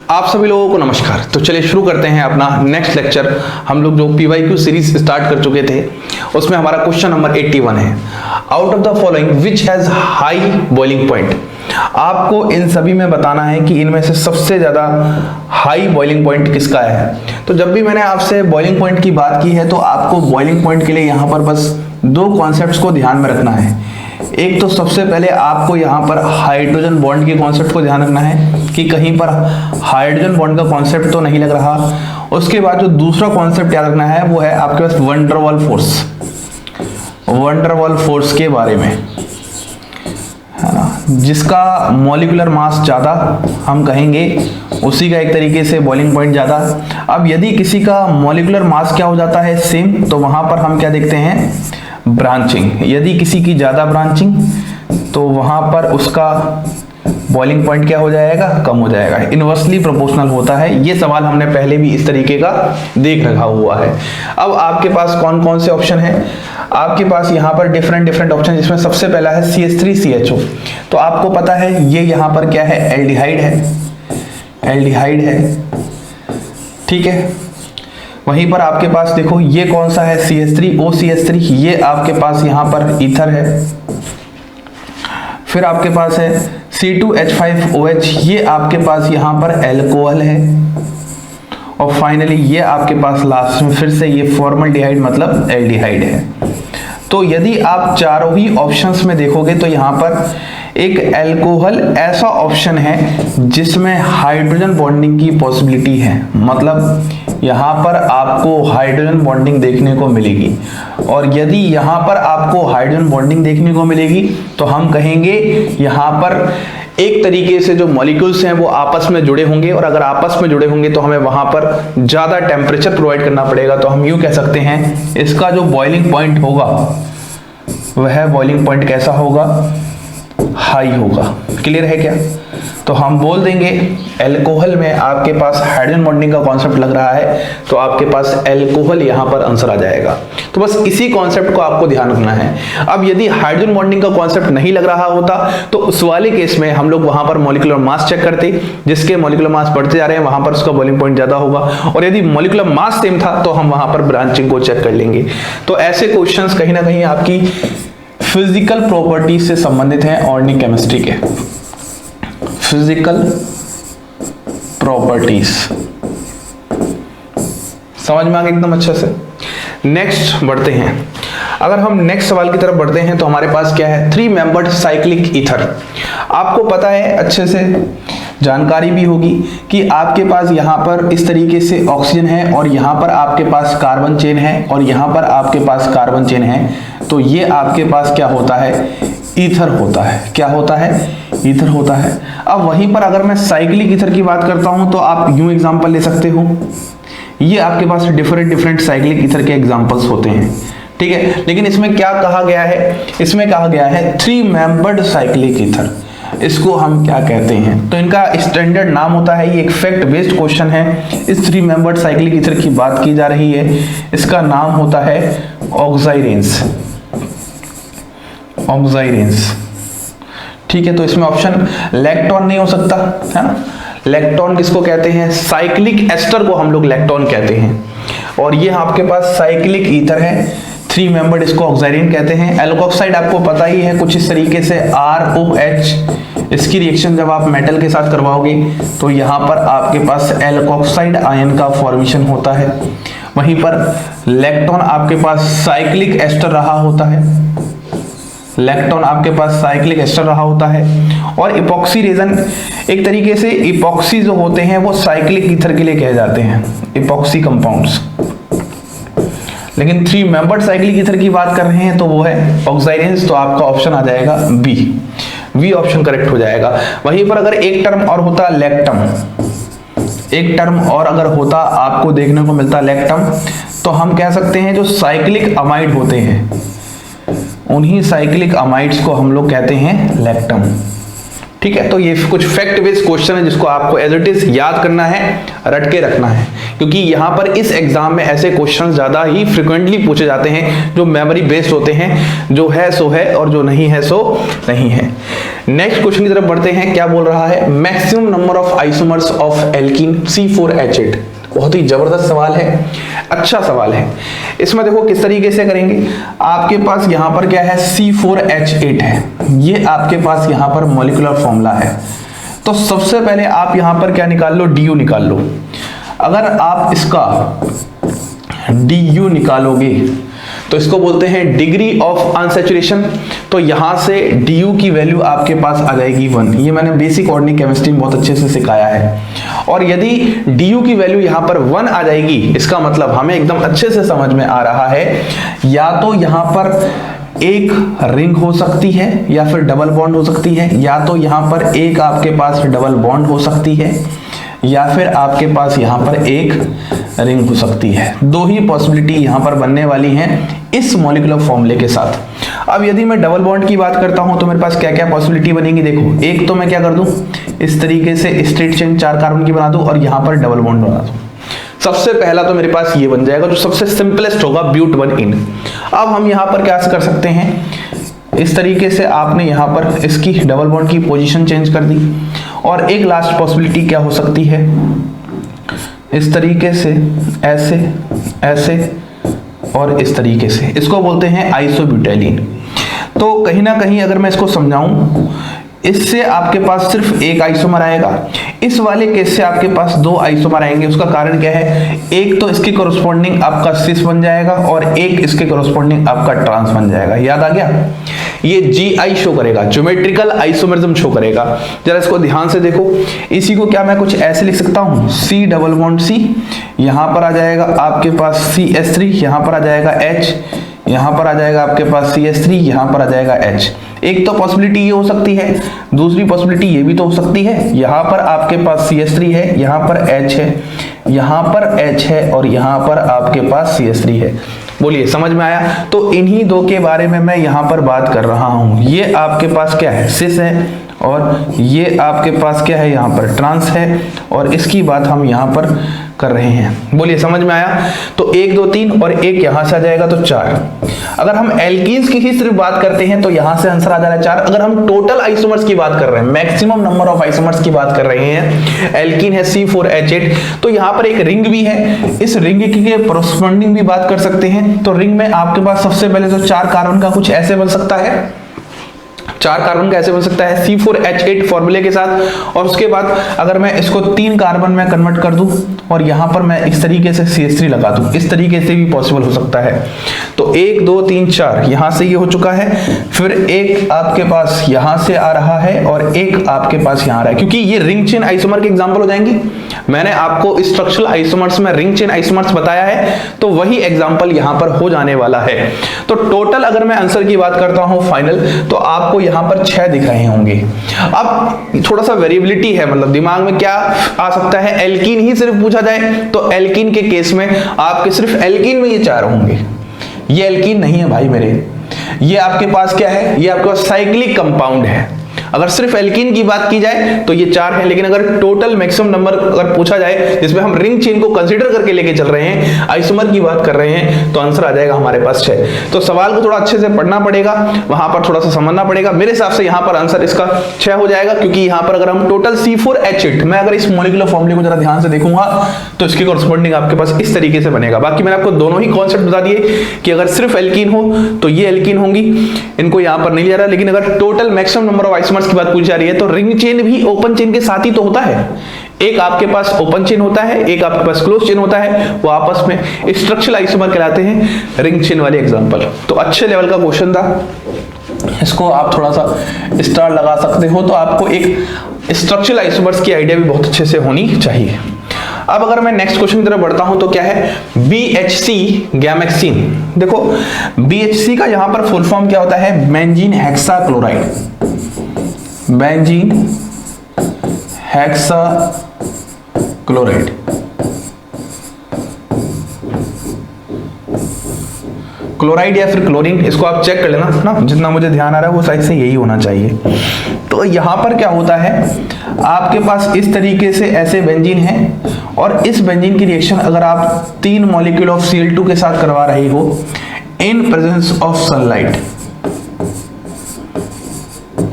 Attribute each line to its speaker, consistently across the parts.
Speaker 1: आप सभी लोगों को नमस्कार। तो चलिए शुरू करते हैं अपना नेक्स्ट लेक्चर। हम लोग जो PYQ सीरीज स्टार्ट कर चुके थे उसमें हमारा क्वेश्चन नंबर 81 है। Out of the following which has high boiling point. आपको इन सभी में बताना है कि इनमें से सबसे ज्यादा हाई बॉइलिंग पॉइंट किसका है। तो जब भी मैंने आपसे बॉइलिंग पॉइंट की बात की है तो आपको बॉइलिंग पॉइंट के लिए यहाँ पर बस दो कॉन्सेप्ट्स को ध्यान में रखना है। एक तो सबसे पहले आपको यहाँ पर हाइड्रोजन बॉन्ड के कॉन्सेप्ट को ध्यान रखना है कि कहीं पर हाइड्रोजन बॉन्ड का कॉन्सेप्ट तो नहीं लग रहा। उसके बाद जो दूसरा कॉन्सेप्ट याद रखना है वो है आपके पास वंडरवॉल फोर्स। वंडरवॉल फोर्स के बारे में है ना, जिसका मॉलिक्यूलर मास ज़्यादा हम कहेंगे उसी का एक तरीके से बॉइलिंग पॉइंट ज़्यादा। अब यदि किसी का मॉलिक्यूलर मास क्या हो जाता है सेम, तो वहाँ पर हम क्या देखते हैं, ब्रांचिंग। यदि किसी की ज़्यादा ब्रांचिंग तो वहाँ पर उसका बॉइलिंग पॉइंट क्या हो जाएगा, कम हो जाएगा। इनवर्सली प्रोपोर्शनल होता है। ये सवाल हमने पहले भी इस तरीके का देख रखा हुआ है। अब आपके पास कौन कौन से ऑप्शन हैं, आपके पास यहाँ पर डिफरेंट ऑप्शन, जिसमें सबसे पहला है CH3CHO। तो आपको पता है ये यहाँ पर क्या है, एल्डिहाइड है, एल्डिहाइड है, ठीक है। वहीं पर आपके पास देखो ये कौन सा है, CH3OCH3, ये आपके पास यहाँ पर ईथर है। फिर आपके पास है C2H5OH, ये आपके पास यहाँ पर एल्कोहल है। और फाइनली ये आपके पास लास्ट में फिर से ये फॉर्मल्डिहाइड मतलब एल्डिहाइड है। तो यदि आप चारों ही ऑप्शंस में देखोगे तो यहाँ पर एक एल्कोहल ऐसा ऑप्शन है जिसमें हाइड्रोजन बॉन्डिंग की पॉसिबिलिटी है। मतलब यहाँ पर आपको हाइड्रोजन बॉन्डिंग देखने को मिलेगी। और यदि यहाँ पर आपको हाइड्रोजन बॉन्डिंग देखने को मिलेगी तो हम कहेंगे यहाँ पर एक तरीके से जो मॉलिक्यूल्स हैं वो आपस में जुड़े होंगे। और अगर आपस में जुड़े होंगे तो हमें वहां पर ज्यादा टेम्परेचर प्रोवाइड करना पड़ेगा। तो हम यूं कह सकते हैं इसका जो बॉइलिंग पॉइंट होगा वह बॉइलिंग पॉइंट कैसा होगा, हाई होगा। क्लियर है क्या? तो हम बोल देंगे एल्कोहल में आपके पास हाइड्रोजन बॉन्डिंग का कॉन्सेप्ट लग रहा है तो आपके पास एल्कोहल यहाँ पर आंसर आ जाएगा। तो बस इसी कॉन्सेप्ट को आपको ध्यान रखना है। अब यदि हाइड्रोजन बॉन्डिंग का कॉन्सेप्ट नहीं लग रहा होता तो उस वाले केस में हम लोग वहां पर मॉलिक्यूलर मास चेक करते, जिसके मॉलिक्यूलर मास बढ़ते जा रहे हैं वहां पर उसका बॉइलिंग पॉइंट ज्यादा होगा। और यदि मॉलिक्यूलर मास सेम था तो हम वहां पर ब्रांचिंग को चेक कर लेंगे। तो ऐसे क्वेश्चंस कहीं ना कहीं आपकी फिजिकल प्रॉपर्टीज से संबंधित हैं, ऑर्गेनिक केमिस्ट्री के फिजिकल प्रॉपर्टीज। समझ में आ गया एकदम अच्छे से। नेक्स्ट बढ़ते हैं। अगर हम नेक्स्ट सवाल की तरफ बढ़ते हैं तो हमारे पास क्या है, 3 मेंबर्ड साइक्लिक ईथर। आपको पता है, अच्छे से जानकारी भी होगी कि आपके पास यहाँ पर इस तरीके से ऑक्सीजन है और यहाँ पर आपके पास कार्बन चेन है और यहाँ पर आपके पास कार्बन चेन है। तो ये आपके पास क्या होता है, ईथर होता है। क्या होता है, ईथर होता है। अब वहीं पर अगर मैं साइक्लिक ईथर की बात करता हूं तो आप यूं एग्जांपल ले सकते हो, ये आपके पास डिफरेंट साइक्लिक ईथर के एग्जांपल्स होते हैं, ठीक है। लेकिन इसमें क्या कहा गया है, इसमें कहा गया है 3 मेंबर्ड साइक्लिक ईथर। इसको हम क्या कहते हैं, तो इनका स्टैंडर्ड नाम होता है, ये एक फैक्ट बेस्ड क्वेश्चन है। इस 3 मेंबर्ड साइक्लिक ईथर की बात की जा रही है, इसका नाम होता है ऑक्साइरेंस। ऑक्साइरेंस, ठीक है। तो इसमें ऑप्शन लैक्टोन नहीं हो सकता, है ना। लैक्टोन किसको कहते हैं, साइक्लिक एस्टर को हम लोग लैक्टोन कहते हैं। और ये आपके पास साइक्लिक ईथर है 3 मेंबर्ड, इसको ऑक्साइरेन कहते हैं। एल्कोक्साइड आपको पता ही है, कुछ इस तरीके से ROH, इसकी रिएक्शन जब आप मेटल के साथ करवाओगे तो यहाँ पर आपके पास एल्कोक्साइड आयन का फॉर्मेशन होता है। वहीं पर लैक्टोन आपके पास साइक्लिक एस्टर रहा होता है, लैक्टोन आपके पास साइक्लिक एस्टर रहा होता है। और इपॉक्सी रेजन, एक तरीके से इपॉक्सी जो होते हैं वो साइक्लिक ईथर के लिए कहे जाते हैं, इपॉक्सी कंपाउंड्स। लेकिन 3 मेंबर्ड साइक्लिक ईथर की बात कर रहे हैं तो वो है ऑक्साइरेंस। तो आपका ऑप्शन आ जाएगा बी ऑप्शन करेक्ट हो जाएगा। वहीं पर अगर एक टर्म और होता लैक्टम, एक टर्म और अगर होता आपको देखने को मिलता लैक्टम, तो हम कह सकते हैं जो साइक्लिक अमाइड होते हैं उन्हीं साइक्लिक अमाइड्स को हम लोग कहते हैं लैक्टम, ठीक है, तो ये कुछ फैक्ट बेस्ड क्वेश्चन है जिसको आपको एज इट इज याद करना है, रट के रखना है, क्योंकि यहाँ पर इस एग्जाम में ऐसे क्वेश्चन ज्यादा ही फ्रिक्वेंटली पूछे जाते हैं जो मेमोरी बेस्ड होते हैं, जो है सो है और जो नहीं है सो नहीं है। नेक्स्ट क्वेश्चन की तरफ बढ़ते हैं। क्या बोल रहा है, maximum number of isomers of alkene C4H8। बहुत ही जबरदस्त सवाल है, अच्छा सवाल है। इसमें देखो किस तरीके से करेंगे। आपके पास यहाँ पर क्या है, C4H8 है, ये आपके पास यहाँ पर मॉलिक्यूलर फॉर्मूला है। तो सबसे पहले आप यहाँ पर क्या निकाल लो, DU निकाल लो। अगर आप इसका DU निकालोगे तो इसको बोलते हैं डिग्री ऑफ अनसैचुरेशन। तो यहां से DU की वैल्यू आपके पास आ जाएगी 1। ये मैंने बेसिक ऑर्गेनिक केमिस्ट्री में बहुत अच्छे से सिखाया है। और यदि DU की वैल्यू यहां पर 1 आ जाएगी, इसका मतलब हमें एकदम अच्छे से समझ में आ रहा है, या तो यहां पर एक रिंग हो सकती है या फिर डबल बॉन्ड हो सकती है, या तो यहां पर एक आपके पास डबल बॉन्ड हो सकती है, या फिर आपके पास यहां पर एक रिंग हो सकती है। दो ही पॉसिबिलिटी यहां पर बनने वाली हैं इस मॉलिक्यूलर फॉर्मूले के साथ। अब यदि मैं डबल बॉन्ड की बात करता हूं तो मेरे पास क्या क्या पॉसिबिलिटी बनेगी, देखो। एक तो मैं क्या कर दूं, इस तरीके से स्ट्रेट चेन 4 कार्बन की बना दूं और यहां पर डबल बॉन्ड बना दूं। सबसे पहला तो मेरे पास ये बन जाएगा जो सबसे सिंपलेस्ट होगा, ब्यूट 1 इन। अब हम यहां पर क्या कर सकते हैं, इस तरीके से आपने यहां पर इसकी डबल बॉन्ड की पोजीशन चेंज कर दी। और एक लास्ट पॉसिबिलिटी क्या हो सकती है, इस तरीके से, ऐसे ऐसे और इस तरीके से, इसको बोलते हैं आइसोब्यूटाइलिन। तो कहीं ना कहीं अगर मैं इसको समझाऊं, इससे आपके पास सिर्फ एक आइसोमर आएगा, इस वाले केस से आपके पास 2 आइसोमर आएंगे। उसका कारण क्या है, एक तो इसके कोरोस्पोंडिंग आपका सिस बन जाएगा और एक इसके कोरोस्पोंडिंग आपका ट्रांस बन जाएगा। याद आ गया, ये GI शो करेगा, ज्योमेट्रिकल आइसोमरिज्म शो करेगा। जरा इसको ध्यान से देखो, इसी को क्या मैं कुछ ऐसे लिख सकता हूं, C डबल बॉन्ड C, यहां पर आ जाएगा आपके पास CH3, यहां पर आ जाएगा H, यहां पर आ जाएगा आपके पास CH3, यहां पर आ जाएगा H। एक तो पॉसिबिलिटी ये हो सकती है, दूसरी पॉसिबिलिटी ये भी तो हो सकती है, यहां पर आपके पास CH3 है, यहां पर H है, यहां पर H है और यहां पर आपके पास CH3 है। बोलिए समझ में आया। तो इन्हीं दो के बारे में मैं यहां पर बात कर रहा हूं। ये आपके पास क्या है, सिस है, और ये आपके पास क्या है, यहां पर ट्रांस है, और इसकी बात हम यहां पर कर रहे हैं। बोलिए समझ में आया। तो 1 2 3 और एक यहां से आ जाएगा तो 4। अगर हम एल्कीन्स की ही सिर्फ बात करते हैं तो यहां से आंसर आ जा रहा है 4। अगर हम टोटल आइसोमर्स की बात कर रहे हैं, मैक्सिमम नंबर ऑफ आइसोमर्स की बात कर रहे हैं, एल्कीन है C4H8, तो यहां पर एक रिंग भी है, इस रिंग की कोरोस्पोंडिंग भी बात कर सकते हैं। तो रिंग में आपके पास सबसे पहले तो 4 कार्बन का कुछ ऐसे बन सकता है, 4 कार्बन का ऐसे बन सकता है C4H8 फॉर्मूले के साथ। और उसके बाद अगर मैं इसको 3 कार्बन में कन्वर्ट कर दूं और यहां पर मैं इस तरीके से CH3 लगा दूं, इस तरीके से भी पॉसिबल हो सकता है। तो 1 2 3 4 यहां से ये हो चुका है, फिर एक आपके पास यहां से आ रहा है और एक आपके पास यहां आ रहा है, क्योंकि ये रिंग चेन आइसोमर के एग्जांपल हो जाएंगी। मैंने आपको स्ट्रक्चरल आइसोमर्स में रिंग चेन आइसोमर्स बताया है, तो वही एग्जांपल यहां पर हो जाने वाला है। तो टोटल अगर मैं आंसर की बात करता हूं फाइनल, तो आपको यहां पर 6 दिख रहे होंगे। अब थोड़ा सा वेरिएबिलिटी है, मतलब दिमाग में क्या आ सकता है, एल्कीन ही सिर्फ पूछा जाए तो एल्कीन के केस में आपके सिर्फ एल्कीन में ये 4 होंगे। ये एल्कीन नहीं है भाई मेरे, ये आपके पास क्या है, ये आपके पास साइक्लिक कंपाउंड है। अगर सिर्फ एल्कीन की बात की जाए तो ये 4 है, लेकिन अगर टोटल मैक्सिमम नंबर अगर पूछा जाए जिसमें हम रिंग चेन को कंसीडर करके लेके चल रहे हैं, आइसोमर की बात कर रहे हैं, तो आंसर आ जाएगा हमारे पास 6। तो सवाल को थोड़ा अच्छे से पढ़ना पड़ेगा, वहां पर थोड़ा सा समझना पड़ेगा। मेरे हिसाब से यहाँ पर आंसर इसका 6 हो जाएगा, क्योंकि यहाँ पर अगर हम टोटल C4H8, मैं अगर इस मॉलिक्यूलर फॉर्मूले को जरा ध्यान से देखूंगा तो इसके कॉरस्पॉन्डिंग आपके पास इस तरीके से बनेगा। बाकी मैंने आपको दोनों ही कॉन्सेप्ट बता दिए कि अगर सिर्फ एल्कीन हो तो ये एल्कीन होंगी, इनको यहाँ पर नहीं लिया रहा, लेकिन अगर total maximum number of isomers की बात पूछी जा रही है तो रिंग चेन भी ओपन चेन के साथ ही तो होता है। एक आपके पास ओपन चेन होता है, एक आपके पास क्लोज चेन होता है, वो आपस में स्ट्रक्चरल आइसोमर कहलाते हैं, रिंग चेन वाले एग्जांपल। तो अच्छे लेवल का क्वेश्चन था, इसको आप थोड़ा सा स्टार लगा सकते हो, तो आपको एक स्ट्रक्चरल आइसोमर्स की आइडिया भी बहुत अच्छे से होनी चाहिए। अब अगर मैं नेक्स्ट क्वेश्चन की तरफ बढ़ता हूं तो क्या है, BHC गैमेक्सिन। देखो BHC का यहां पर फुल फॉर्म क्या होता है, benzene hexachloride, benzene hexachloride. Chloride या फिर क्लोरीन, इसको आप चेक कर लेना ना, जितना मुझे ध्यान आ रहा है वो शायद से यही होना चाहिए। तो तो यहां पर क्या होता है, आपके पास इस तरीके से ऐसे बेंजीन है और इस बेंजीन की रिएक्शन अगर आप 3 मॉलिक्यूल ऑफ Cl2 के साथ करवा रही हो in presence of sunlight,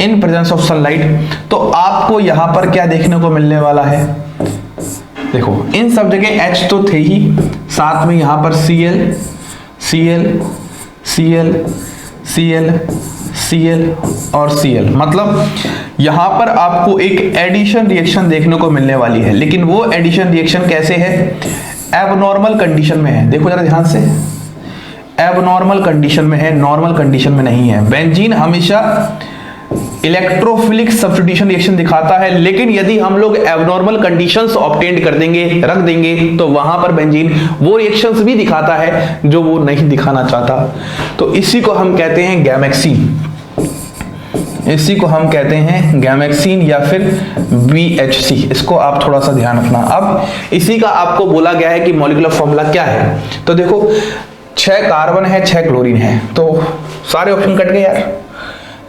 Speaker 1: in presence of sunlight, तो आपको यहां पर क्या देखने को मिलने वाला है, देखो इन सब जगह H तो थे ही, साथ में यहां पर Cl Cl Cl Cl Cl और Cl, मतलब यहां पर आपको एक एडिशन रिएक्शन देखने को मिलने वाली है। लेकिन वो एडिशन रिएक्शन कैसे है, एबनॉर्मल कंडीशन में है। देखो जरा ध्यान से, एबनॉर्मल कंडीशन में है, नॉर्मल कंडीशन में नहीं है। बेंजीन हमेशा इलेक्ट्रोफिलिक सब्स्टिट्यूशन रिएक्शन दिखाता है, लेकिन यदि हम लोग एबनॉर्मल कंडीशंस ऑब्टेन कर देंगे, रख देंगे, तो वहां पर बेंजीन वो रिएक्शंस भी दिखाता है जो वो नहीं दिखाना चाहता। तो इसी को हम कहते हैं गैमेक्सीन, इसी को हम कहते हैं गैमेक्सीन या फिर BHC। इसको आप थोड़ा सा ध्यान रखना। अब इसी का आपको बोला गया है कि मॉलिक्यूलर फॉर्मूला क्या है। तो देखो 6 कार्बन है, 6 क्लोरीन है, तो सारे ऑप्शन कट गए यार,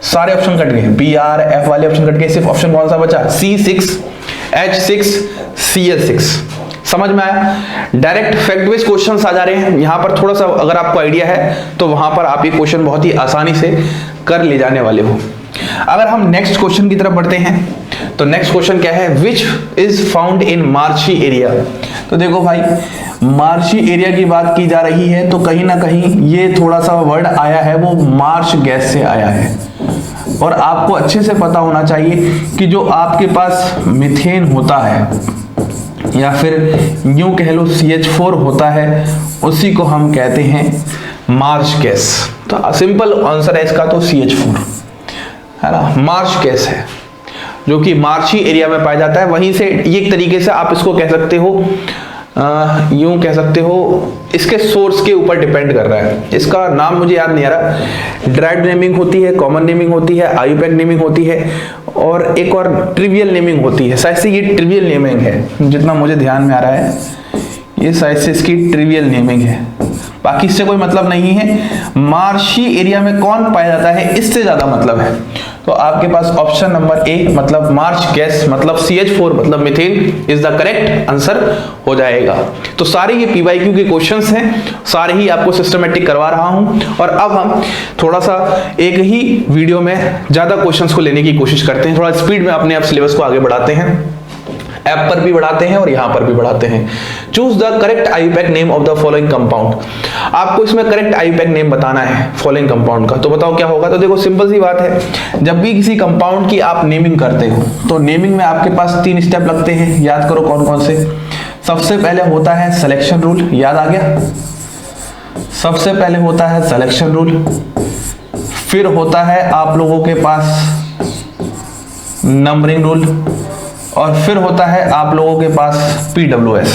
Speaker 1: सारे ऑप्शन कट गए, BR F वाले ऑप्शन कट गए, सिर्फ ऑप्शन कौन सा बचा, C6H6 Cl6। समझ में आया? डायरेक्ट फैक्ट बेस्ड क्वेश्चंस आ जा रहे हैं यहां पर। थोड़ा सा अगर आपको आइडिया है तो वहां पर आप ये क्वेश्चन बहुत ही आसानी से कर ले जाने वाले हो। अगर हम नेक्स्ट क्वेश्चन की तरफ बढ़ते हैं तो नेक्स्ट क्वेश्चन क्या है, which is found in marshy area. तो देखो भाई, मार्शी एरिया की बात की जा रही है, तो कहीं ना कहीं ये थोड़ा सा वर्ड आया है वो मार्श गैस से आया है। और आपको अच्छे से पता होना चाहिए कि जो आपके पास मीथेन होता है या फिर यूं कह लो CH4 होता है, उसी को हम कहते हैं मार्श गैस। तो सिंपल आंसर है इसका तो CH4 है ना, मार्श गैस है जो कि मार्शी एरिया में पाया जाता है। वहीं से ये एक तरीके से आप इसको कह सकते हो, यूं कह सकते हो, इसके सोर्स के ऊपर डिपेंड कर रहा है। इसका नाम मुझे याद नहीं आ रहा, ड्राइड नेमिंग होती है, कॉमन नेमिंग होती है, आईयूपैक नेमिंग होती है और एक और ट्रिवियल नेमिंग होती है। शायद से ये ट्रिवियल नेमिंग है, जितना मुझे ध्यान में आ रहा है, ये शायद से इसकी ट्रिवियल नेमिंग है, बाकी इससे कोई मतलब नहीं है। मार्शी एरिया में कौन पाया जाता है, इससे ज्यादा मतलब है। तो आपके पास ऑप्शन नंबर ए मतलब मार्श गैस मतलब CH4 मतलब methane is the correct answer हो जाएगा। तो सारे ये PYQ के क्वेश्चंस हैं, सारे ही आपको सिस्टमेटिक करवा रहा हूं। और अब हम थोड़ा सा एक ही वीडियो में ज्यादा क्वेश्चंस को लेने की कोशिश करते हैं, थोड़ा स्पीड में अपने आप सिलेबस को आगे बढ़ाते हैं, ऐप पर भी बढ़ाते हैं और यहां पर भी बढ़ाते हैं। Choose the correct IUPAC name of the following compound. आपको इसमें करेक्ट आईयूपैक नेम बताना है फॉलोइंग कंपाउंड का। तो बताओ क्या होगा। तो देखो सिंपल सी बात है, जब भी किसी कंपाउंड की आप नेमिंग करते हो तो नेमिंग में आपके पास 3 स्टेप लगते हैं। याद करो कौन कौन से। सबसे पहले होता है सिलेक्शन रूल, याद आ गया। सबसे पहले होता है सिलेक्शन रूल, फिर होता है आप लोगों के पास नंबरिंग रूल और फिर होता है आप लोगों के पास PWS।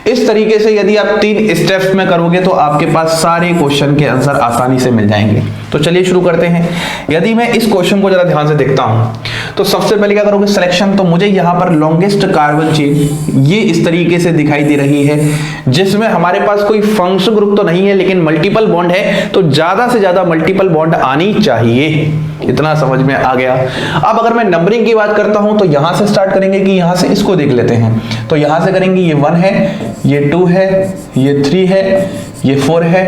Speaker 1: इस तरीके से यदि आप 3 स्टेप्स में करोगे तो आपके पास सारे क्वेश्चन के आंसर आसानी से मिल जाएंगे। तो चलिए शुरू करते हैं। यदि मैं इस क्वेश्चन को जरा ध्यान से देखता हूं तो सबसे पहले क्या करोगे, सिलेक्शन। तो मुझे यहां पर लॉन्गेस्ट कार्बन चेन ये इस तरीके से दिखाई दे रही है, जिसमें हमारे पास कोई फंक्शनल ग्रुप तो नहीं है लेकिन मल्टीपल बॉन्ड है, तो ज्यादा से ज्यादा मल्टीपल बॉन्ड आनी चाहिए। इतना समझ में आ गया। अब अगर मैं नंबरिंग की बात करता हूं तो यहां से स्टार्ट करेंगे कि यहां से इसको देख लेते हैं। तो यहां से करेंगे, ये 1 है, ये 2 है, ये 3 है, ये 4 है,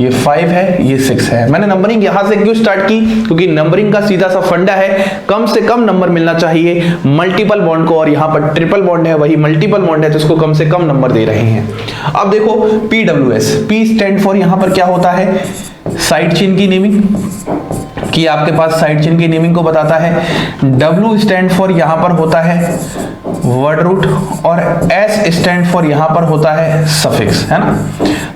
Speaker 1: ये 5 है, ये 6 है। मैंने नंबरिंग यहां से क्यों स्टार्ट की, क्योंकि नंबरिंग का सीधा सा फंडा है कम से कम नंबर मिलना चाहिए मल्टीपल बॉन्ड को, और यहां पर ट्रिपल बॉन्ड है, वही मल्टीपल बॉन्ड है तो इसको कम से कम नंबर दे रहे हैं। अब देखो PWS, P स्टैंड फॉर यहां पर क्या होता है, साइड चेन की नेमिंग कि आपके पास साइड चेन की नेमिंग को बताता है। W स्टैंड फॉर यहां पर होता है वर्ड रूट और S स्टैंड फॉर यहां पर होता है सफिक्स, है ना।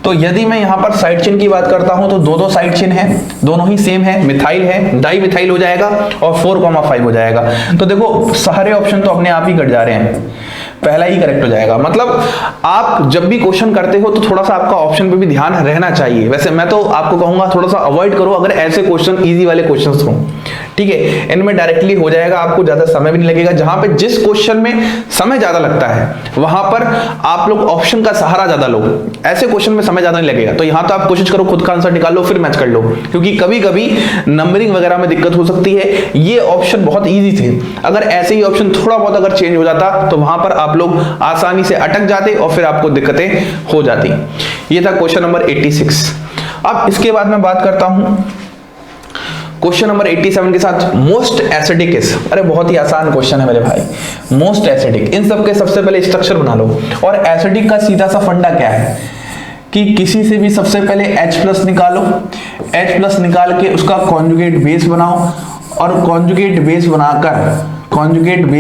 Speaker 1: तो यदि मैं यहां पर साइड चेन की बात करता हूं तो दो साइड चेन है, दोनों ही सेम है, मिथाइल है, डाई मिथाइल हो जाएगा और 4,5 हो जाएगा। तो देखो सारे ऑप्शन तो अपने आप ही कट जा रहे हैं, पहला ही करेक्ट हो जाएगा। मतलब आप जब भी क्वेश्चन करते हो तो थोड़ा सा आपका ऑप्शन पे भी ध्यान रहना चाहिए। वैसे मैं तो आपको कहूंगा थोड़ा सा अवॉइड करो अगर ऐसे क्वेश्चन इजी वाले क्वेश्चंस हो, ठीक है, इनमें डायरेक्टली हो जाएगा, आपको ज्यादा समय भी नहीं लगेगा। जहां पे जिस क्वेश्चन में समय ज्यादा लगता है वहां पर आप लोग ऑप्शन का सहारा ज्यादा लो, ऐसे क्वेश्चन में समय ज्यादा नहीं लगेगा। तो यहां तो आप कोशिश करो खुद का आंसर निकाल लो फिर मैच कर लो, क्योंकि कभी कभी नंबरिंग वगैरह में दिक्कत हो सकती है। ये ऑप्शन बहुत ईजी थे, अगर ऐसे ही ऑप्शन थोड़ा बहुत अगर चेंज हो जाता तो वहां पर आप लोग आसानी से अटक जाते और फिर आपको दिक्कतें हो जाती। ये था क्वेश्चन नंबर 86। अब इसके बाद मैं बात करता हूं क्वेश्चन नंबर 87 के साथ, मोस्ट एसिडिक इज। अरे बहुत ही आसान क्वेश्चन है मेरे भाई, मोस्ट एसिडिक। इन सब के सबसे पहले स्ट्रक्चर बना लो। और एसिडिक का सीधा सा फंडा क्या है कि किसी से भी सबसे पहले H+ निकालो, H+ निकाल के उसका कॉन्जुगेट बेस बनाओ, और कॉन्जुगेट बेस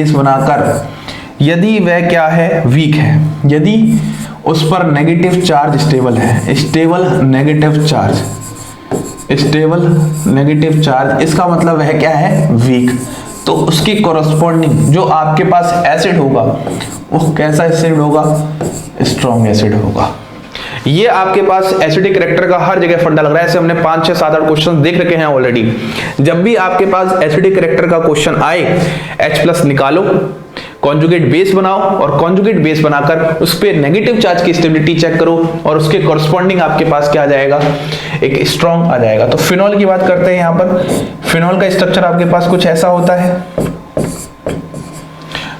Speaker 1: बनाकर यदि वह क्या है, वीक है, यदि उस पर नेगेटिव चार्ज स्टेबल है, स्टेबल नेगेटिव चार्ज, इसका मतलब वह क्या है, वीक, तो उसकी कॉरस्पॉन्डिंग जो आपके पास एसिड होगा वो कैसा एसिड होगा, स्ट्रॉन्ग एसिड होगा। ये आपके पास एसिडिक कैरेक्टर का हर जगह फंडा लग रहा है। ऐसे हमने 5, 6, 7, 8 क्वेश्चन देख रखे हैं ऑलरेडी। जब भी आपके पास एसिडिक कैरेक्टर का क्वेश्चन आए, H+ निकालो, कॉन्जुगेट बेस बनाओ, और कॉन्जुगेट बेस बनाकर उस पे नेगेटिव चार्ज की स्टेबिलिटी चेक करो, और उसके कॉरस्पॉन्डिंग आपके पास क्या आ जाएगा, एक स्ट्रॉन्ग आ जाएगा। तो फिनॉल की बात करते हैं। यहाँ पर फिनॉल का स्ट्रक्चर आपके पास कुछ ऐसा होता है।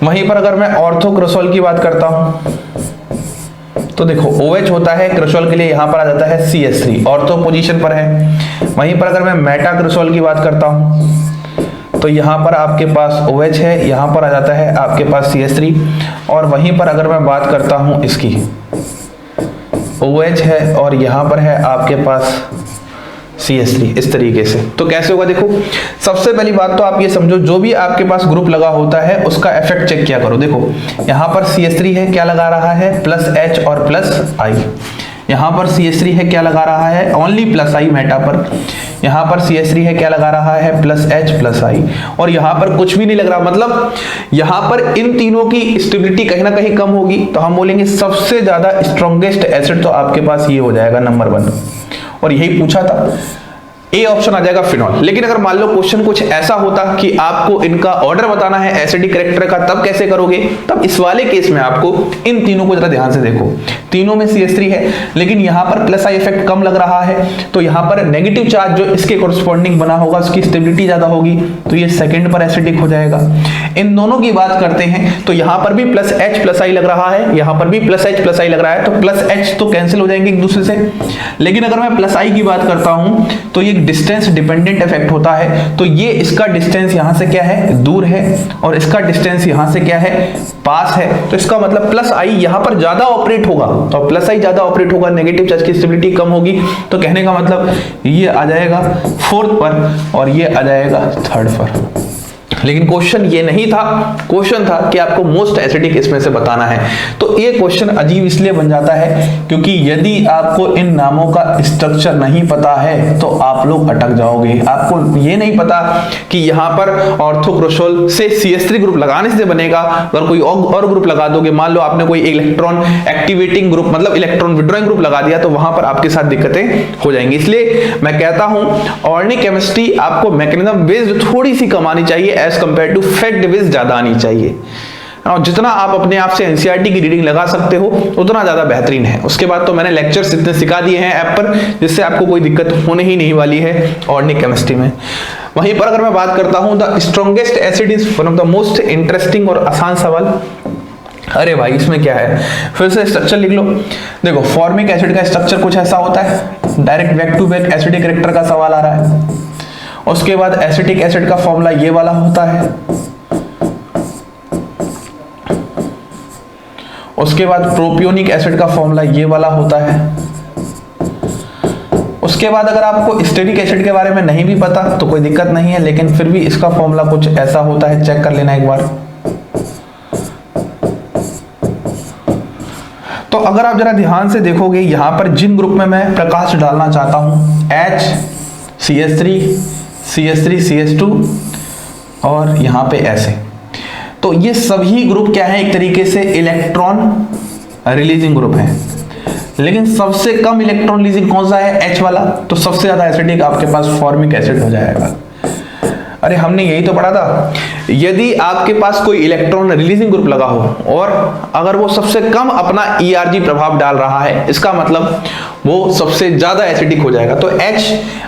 Speaker 1: वहीं पर अगर मैं ऑर्थोक्रोसॉल की बात करता हूं तो देखो OH होता है, क्रोसॉल के लिए यहां पर आ जाता है CH3, ऑर्थो पोजीशन पर है। वहीं पर अगर मैं मेटाक्रोसॉल की बात करता हूं तो यहां पर आपके पास OH है, यहां पर आ जाता है आपके पास CH3, और वहीं पर अगर मैं बात करता हूं इसकी, OH है और यहां पर है आपके पास CH3, इस तरीके से। तो कैसे होगा, देखो सबसे पहली बात तो आप ये समझो, जो भी आपके पास ग्रुप लगा होता है उसका इफेक्ट चेक किया करो। देखो यहाँ पर CH3 है, क्या लगा रहा है, +H और +I। यहाँ पर CH3 है, क्या लगा रहा है, ओनली +I मेटा पर। यहाँ पर CH3 है, क्या लगा रहा है, +H+I, और यहाँ पर कुछ भी नहीं लग रहा। मतलब यहाँ पर इन तीनों की स्टेबिलिटी कहीं ना कहीं कम होगी, तो हम बोलेंगे सबसे ज्यादा स्ट्रॉन्गेस्ट एसिड तो आपके पास ये हो जाएगा नंबर 1, और यही पूछा था, ए ऑप्शन आ जाएगा फिनॉल। लेकिन अगर मान लो क्वेश्चन कुछ ऐसा होता कि आपको इनका ऑर्डर बताना है एसिडिक कैरेक्टर का, तब कैसे करोगे, तब इस वाले केस में आपको इन तीनों को जरा ध्यान से देखो। तीनों में CH3 है, लेकिन यहाँ पर +I इफेक्ट कम लग रहा है, तो यहाँ पर नेगेटिव चार्ज जो इसके कॉरस्पॉन्डिंग बना होगा उसकी स्टेबिलिटी ज्यादा होगी, तो ये सेकंड पर एसिडिक हो जाएगा। इन दोनों की बात करते हैं तो यहाँ पर भी +H+I लग रहा है, यहाँ पर भी +H+I लग रहा है, तो +H तो कैंसिल हो जाएंगे एक दूसरे से। लेकिन अगर मैं +I की बात करता हूं तो ये डिस्टेंस डिपेंडेंट इफेक्ट होता है, तो ये इसका डिस्टेंस यहां से क्या है, दूर है, और इसका डिस्टेंस यहां से क्या है, पास है। तो इसका मतलब +I यहां पर ज्यादा ऑपरेट होगा, तो +I ज्यादा ऑपरेट होगा, नेगेटिव चार्ज की स्टेबिलिटी कम होगी, तो कहने का मतलब ये आ जाएगा 4th पर और ये आ जाएगा 3rd पर। लेकिन क्वेश्चन ये नहीं था, क्वेश्चन था कि आपको मोस्ट एसिडिक इसमें से बताना है। तो ये क्वेश्चन अजीब इसलिए बन जाता है क्योंकि यदि आपको इन नामों का स्ट्रक्चर नहीं पता है तो आप लोग अटक जाओगे। आपको ये नहीं पता कि यहाँ पर ऑर्थोक्रोसॉल से CH3 ग्रुप लगाने से बनेगा, अगर कोई और ग्रुप लगा दोगे, मान लो आपने कोई इलेक्ट्रॉन एक्टिवेटिंग ग्रुप मतलब इलेक्ट्रॉन विड्रॉइंग ग्रुप लगा दिया, तो वहां पर आपके साथ दिक्कतें हो जाएंगी। इसलिए मैं कहता हूं ऑर्गेनिक केमिस्ट्री आपको मैकेनिज्म बेस्ड थोड़ी सी कम आनी चाहिए, as compare to fact based ज्यादा आनी चाहिए। और जितना आप अपने आप से एनसीईआरटी की रीडिंग लगा सकते हो उतना ज्यादा बेहतरीन है। उसके बाद तो मैंने लेक्चर्स इतने सिखा दिए हैं ऐप पर जिससे आपको कोई दिक्कत होने ही नहीं वाली है ऑर्गेनिक केमिस्ट्री में। वहीं पर अगर मैं बात करता हूं the strongest acid is one of the most interesting और आसान सवाल। अरे भाई इसमें क्या है, फिर से स्ट्रक्चर लिख लो। देखो फॉर्मिक एसिड का स्ट्रक्चर कुछ ऐसा होता है, direct back to back acidic character का सवाल आ रहा है। उसके बाद एसिटिक एसिड का फॉर्मूला ये वाला होता है। उसके बाद प्रोपियोनिक एसिड का फॉर्मूला ये वाला होता है। उसके बाद अगर आपको स्टेरिक एसिड के बारे में नहीं भी पता तो कोई दिक्कत नहीं है, लेकिन फिर भी इसका फॉर्मूला कुछ ऐसा होता है, चेक कर लेना एक बार। तो अगर आप जरा ध्यान से देखोगे यहां पर जिन ग्रुप में मैं प्रकाश डालना चाहता हूं H, CH3, CH3, CH2 और यहां पे ऐसे, तो ये सभी ग्रुप क्या है, एक तरीके से इलेक्ट्रॉन रिलीजिंग ग्रुप है। लेकिन सबसे कम इलेक्ट्रॉन रिलीजिंग कौन सा है, H वाला, तो सबसे ज्यादा एसिडिक आपके पास फॉर्मिक एसिड हो जाएगा। अरे हमने यही तो पढ़ा था, यदि आपके पास कोई इलेक्ट्रॉन रिलीजिंग ग्रुप लगा हो और अगर वो सबसे कम अपना ERG प्रभाव डाल रहा है, इसका मतलब वो सबसे ज्यादा एसिडिक हो जाएगा। तो H,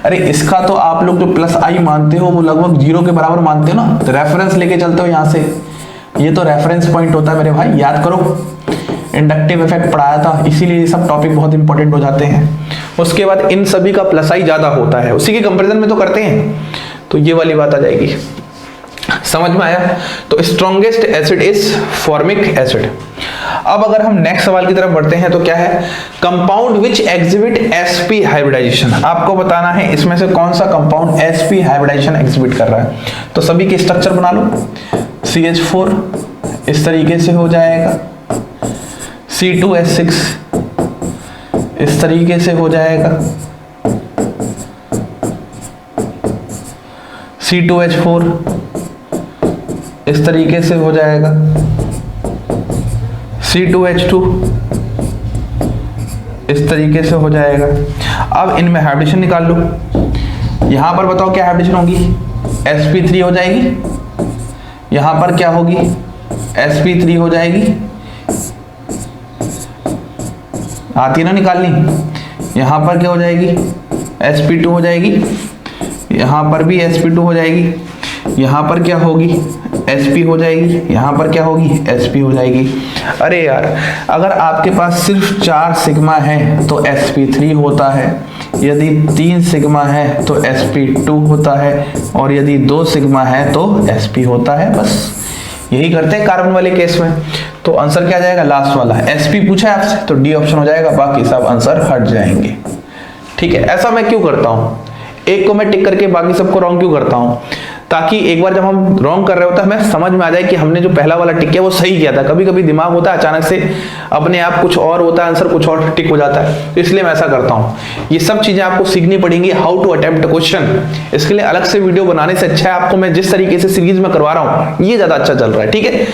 Speaker 1: अरे इसका तो आप लोग जो प्लस I मानते हो वो लगभग 0 के बराबर मानते हो ना, तो रेफरेंस लेके चलते हो यहां से, ये तो रेफरेंस पॉइंट होता है मेरे भाई, याद करो, इंडक्टिव इफेक्ट पढ़ाया था, इसीलिए ये सब टॉपिक बहुत इंपॉर्टेंट हो जाते हैं। उसके बाद इन सभी का प्लस I ज्यादा होता है, उसी के कंपैरिजन में तो करते हैं, तो ये वाली बात आ जाएगी। समझ में आया? तो strongest acid is formic acid. अब अगर हम नेक्स्ट सवाल की तरफ बढ़ते हैं तो क्या है, compound which exhibit sp hybridization. आपको बताना है इसमें से कौन सा कंपाउंड sp हाइब्रिडाइजेशन एग्जिबिट कर रहा है। तो सभी के स्ट्रक्चर बना लो, CH4 इस तरीके से हो जाएगा, C2H6 इस तरीके से हो जाएगा, C2H4 इस तरीके से हो जाएगा, C2H2 इस तरीके से हो जाएगा। अब इनमें हाइब्रिडेशन निकाल लो, यहां पर बताओ क्या हाइब्रिडेशन होगी, sp3 हो जाएगी, यहां पर क्या होगी, sp3 हो जाएगी, आती है ना निकालनी, यहां पर क्या हो जाएगी, sp2 हो जाएगी, यहां पर भी sp2 हो जाएगी, यहां पर क्या होगी, sp हो जाएगी, यहां पर क्या होगी, sp हो जाएगी। अरे यार, अगर आपके पास सिर्फ 4 सिग्मा है तो sp3 होता है, यदि 3 सिग्मा है तो sp2 होता है, और यदि 2 सिग्मा है तो sp होता है। बस यही करते हैं कार्बन वाले केस में। तो आंसर क्या जाएगा, लास्ट वाला sp पूछा है आपसे, तो डी ऑप्शन हो जाएगा, बाकी सब आंसर हट जाएंगे। ठीक है, ऐसा मैं क्यों करता हूं, एक को मैं टिक करके बाकी सबको रॉन्ग क्यों करता हूं, ताकि एक बार जब हम रॉन्ग कर रहे होते हैं हमें समझ में आ जाए कि हमने जो पहला वाला टिक किया वो सही किया था। कभी कभी दिमाग होता है अचानक से अपने आप कुछ और होता है, आंसर कुछ और टिक हो जाता है, तो इसलिए मैं ऐसा करता हूं। ये सब चीजें आपको सीखनी पड़ेंगी, हाउ टू अटेम्प्ट क्वेश्चन। इसके लिए अलग से वीडियो बनाने से अच्छा है आपको मैं जिस तरीके से सीरीज में करवा रहा हूं ये ज्यादा अच्छा चल रहा है। ठीक है,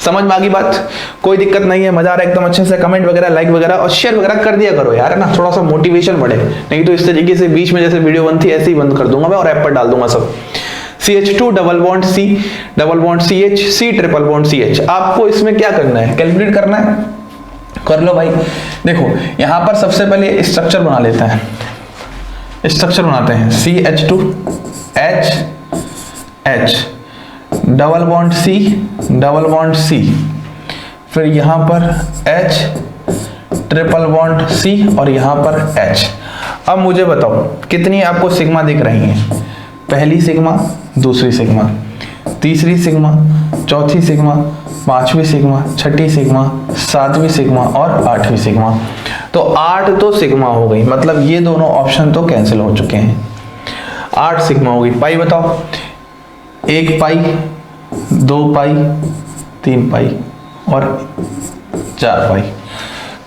Speaker 1: समझ में आ गई बात, कोई दिक्कत नहीं है, मजा आ रहा है एकदम अच्छे से। कमेंट वगैरह, लाइक वगैरह और शेयर वगैरह कर दिया करो यार, है ना, थोड़ा सा मोटिवेशन बढ़े। नहीं तो इस तरीके से बीच में जैसे वीडियो बनती है ऐसे ही बंद कर दूंगा मैं और ऐप पर डाल दूंगा सब। CH2 double bond C double bond CH C triple bond CH। आपको इसमें क्या करना है, कैलकुलेट करना है, कर लो भाई। देखो यहां पर सबसे पहले स्ट्रक्चर बना लेते हैं, स्ट्रक्चर बनाते हैं, CH2 H H double bond C double bond C, फिर यहां पर H ट्रिपल बॉन्ड C और यहां पर H। अब मुझे बताओ कितनी आपको सिग्मा दिख रही हैं, पहली सिग्मा, दूसरी सिग्मा, तीसरी सिग्मा, चौथी सिग्मा, पांचवी सिग्मा, छठी सिग्मा, सातवीं सिग्मा और आठवीं सिग्मा। तो 8 तो सिग्मा हो गई, मतलब ये दोनों ऑप्शन तो कैंसिल हो चुके हैं। 8 सिग्मा हो गई। पाई बताओ, 1 पाई, 2 पाई, 3 पाई और 4 पाई।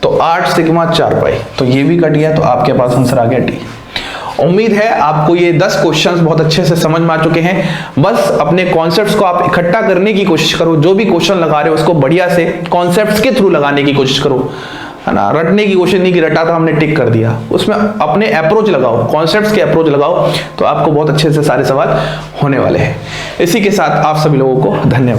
Speaker 1: तो 8 सिग्मा 4 पाई, तो ये भी कट गया, तो आपके पास आंसर आ गया डी। उम्मीद है आपको ये 10 क्वेश्चंस बहुत अच्छे से समझ में आ चुके हैं। बस अपने कॉन्सेप्ट्स को आप इकट्ठा करने की कोशिश करो, जो भी क्वेश्चन लगा रहे हो उसको बढ़िया से कॉन्सेप्ट्स के थ्रू लगाने की कोशिश करो, है ना, रटने की कोशिश नहीं कि रटा तो हमने टिक कर दिया, उसमें अपने अप्रोच लगाओ, कॉन्सेप्ट्स के अप्रोच लगाओ, तो आपको बहुत अच्छे से सारे सवाल होने वाले हैं। इसी के साथ आप सभी लोगों को धन्यवाद।